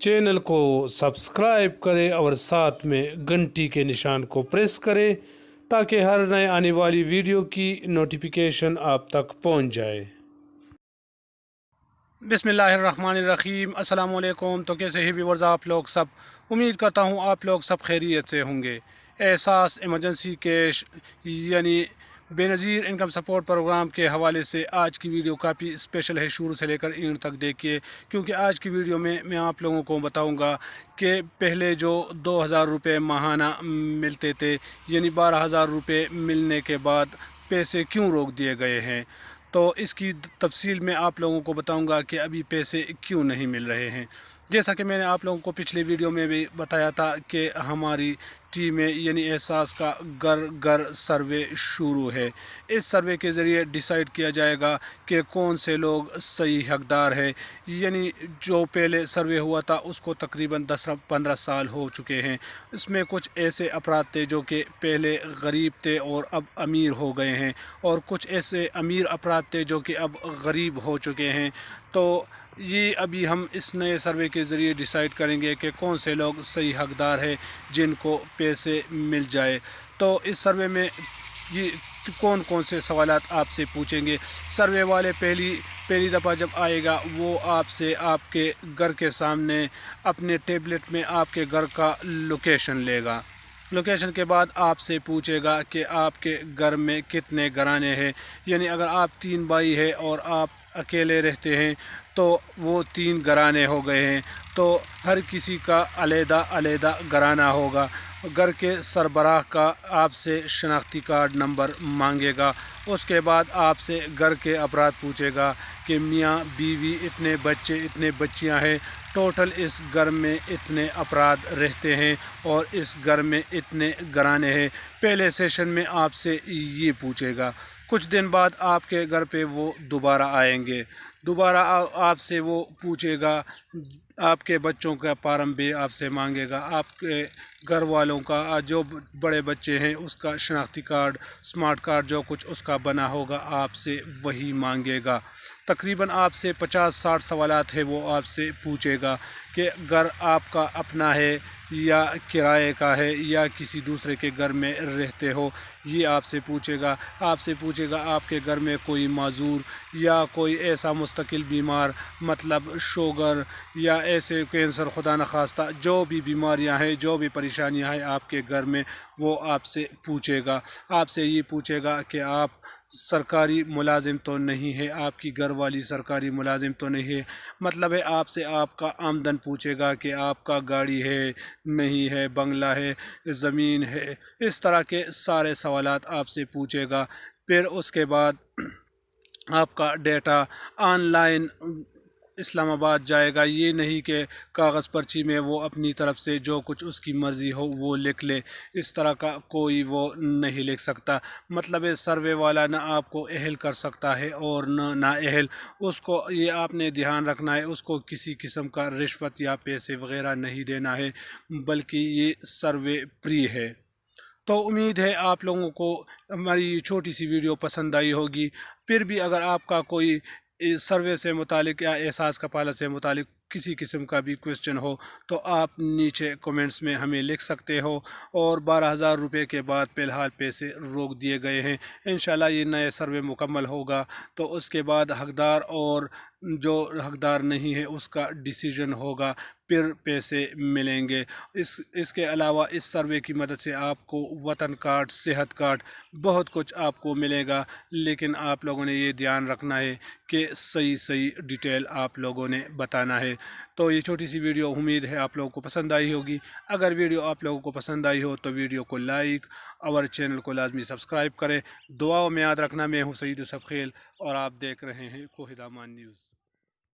Channel को subscribe करें और साथ में घंटी के निशान को प्रेस करें ताकि हर नए आने वाली वीडियो की नोटिफिकेशन आप तक पहुंच जाए। बिस्मिल्लाहिर्रहमानिर्रहीम, अस्सलाम वालेकुम। तो कैसे ही व्यूअर्स आप लोग सब, उम्मीद करता हूँ आप लोग सब खैरियत से होंगे। एहसास इमरजेंसी कैश यानी बेनज़ीर इनकम सपोर्ट प्रोग्राम के हवाले से आज की वीडियो काफ़ी स्पेशल है, शुरू से लेकर एंड तक देखिए, क्योंकि आज की वीडियो में मैं आप लोगों को बताऊंगा कि पहले जो 2000 रुपये माहाना मिलते थे, यानी 12,000 रुपये मिलने के बाद पैसे क्यों रोक दिए गए हैं। तो इसकी तफसील में आप लोगों को बताऊंगा कि अभी पैसे क्यों नहीं मिल रहे हैं। जैसा कि मैंने आप लोगों को पिछले वीडियो में भी बताया था कि हमारी टीम में यानी एहसास का घर घर सर्वे शुरू है। इस सर्वे के ज़रिए डिसाइड किया जाएगा कि कौन से लोग सही हकदार है। यानी जो पहले सर्वे हुआ था उसको तकरीबन 10-15 साल हो चुके हैं। इसमें कुछ ऐसे अफराद थे जो कि पहले गरीब थे और अब अमीर हो गए हैं, और कुछ ऐसे अमीर अफराद थे जो कि अब गरीब हो चुके हैं। तो ये अभी हम इस नए सर्वे के ज़रिए डिसाइड करेंगे कि कौन से लोग सही हकदार है जिनको पैसे मिल जाए। तो इस सर्वे में ये कौन कौन से सवालात आपसे पूछेंगे। सर्वे वाले पहली दफ़ा जब आएगा वो आपसे आपके घर के सामने अपने टैबलेट में आपके घर का लोकेशन लेगा। लोकेशन के बाद आपसे पूछेगा कि आपके घर में कितने घराने हैं। यानी अगर आप 3 भाई हैं और आप अकेले रहते हैं तो वो 3 घराने हो गए हैं। तो हर किसी का अलहदा अलहदा घराना होगा। घर के सरबराह का आपसे शनाख्ती कार्ड नंबर मांगेगा। उसके बाद आपसे घर के अफराद पूछेगा कि मियाँ बीवी, इतने बच्चे इतने बच्चियाँ हैं, टोटल इस घर में इतने अफराद रहते हैं और इस घर में इतने घराने हैं। पहले सेशन में आपसे ये पूछेगा। कुछ दिन बाद आपके घर पे वो दोबारा आएंगे। दोबारा आपसे वो पूछेगा, आपके बच्चों का फार्म भी आपसे मांगेगा, आपके घर वालों का जो बड़े बच्चे हैं उसका शनाख्ती कार्ड, स्मार्ट कार्ड जो कुछ उसका बना होगा आपसे वही मांगेगा। तकरीबन आपसे 50-60 सवालात है वो आपसे पूछेगा कि घर आपका अपना है या किराए का है या किसी दूसरे के घर में रहते हो, ये आपसे पूछेगा। आपसे पूछेगा आपके घर में कोई माजूर या कोई ऐसा मुस्तकिल बीमार, मतलब शुगर या ऐसे कैंसर, खुदा न खास्ता जो भी बीमारियां हैं, जो भी परेशानियां हैं आपके घर में, वो आपसे पूछेगा। आपसे ये पूछेगा कि आप सरकारी मुलाजिम तो नहीं है, आपकी घर वाली सरकारी मुलाजिम तो नहीं है। मतलब है आपसे आपका आमदन पूछेगा कि आपका गाड़ी है नहीं है, बंगला है, ज़मीन है, इस तरह के सारे सवालात आपसे पूछेगा। फिर उसके बाद आपका डेटा ऑनलाइन इस्लामाबाद जाएगा। ये नहीं कि कागज़ पर्ची में वो अपनी तरफ से जो कुछ उसकी मर्ज़ी हो वो लिख ले, इस तरह का कोई वो नहीं लिख सकता। मतलब है सर्वे वाला ना आपको अहल कर सकता है और ना अहल। उसको ये आपने ध्यान रखना है, उसको किसी किस्म का रिश्वत या पैसे वगैरह नहीं देना है, बल्कि ये सर्वे फ्री है। तो उम्मीद है आप लोगों को हमारी छोटी सी वीडियो पसंद आई होगी। फिर भी अगर आपका कोई इस सर्वे से मुतालिक या एहसास कफालत से मुतालिक किसी किस्म का भी क्वेश्चन हो तो आप नीचे कमेंट्स में हमें लिख सकते हो। और 12,000 रुपये के बाद फ़िलहाल पैसे रोक दिए गए हैं। इंशाल्लाह ये नए सर्वे मुकम्मल होगा तो उसके बाद हकदार और जो हकदार नहीं है उसका डिसीजन होगा, फिर पैसे मिलेंगे। इसके अलावा इस सर्वे की मदद से आपको वतन कार्ड, सेहत कार्ड, बहुत कुछ आपको मिलेगा। लेकिन आप लोगों ने ये ध्यान रखना है कि सही डिटेल आप लोगों ने बताना है। तो ये छोटी सी वीडियो उम्मीद है आप लोगों को पसंद आई होगी। अगर वीडियो आप लोगों को पसंद आई हो तो वीडियो को लाइक और चैनल को लाजमी सब्सक्राइब करें। दुआओं में याद रखना। मैं हूँ सईद यूसुफ खेल और आप देख रहे हैं कोहिदामान न्यूज़।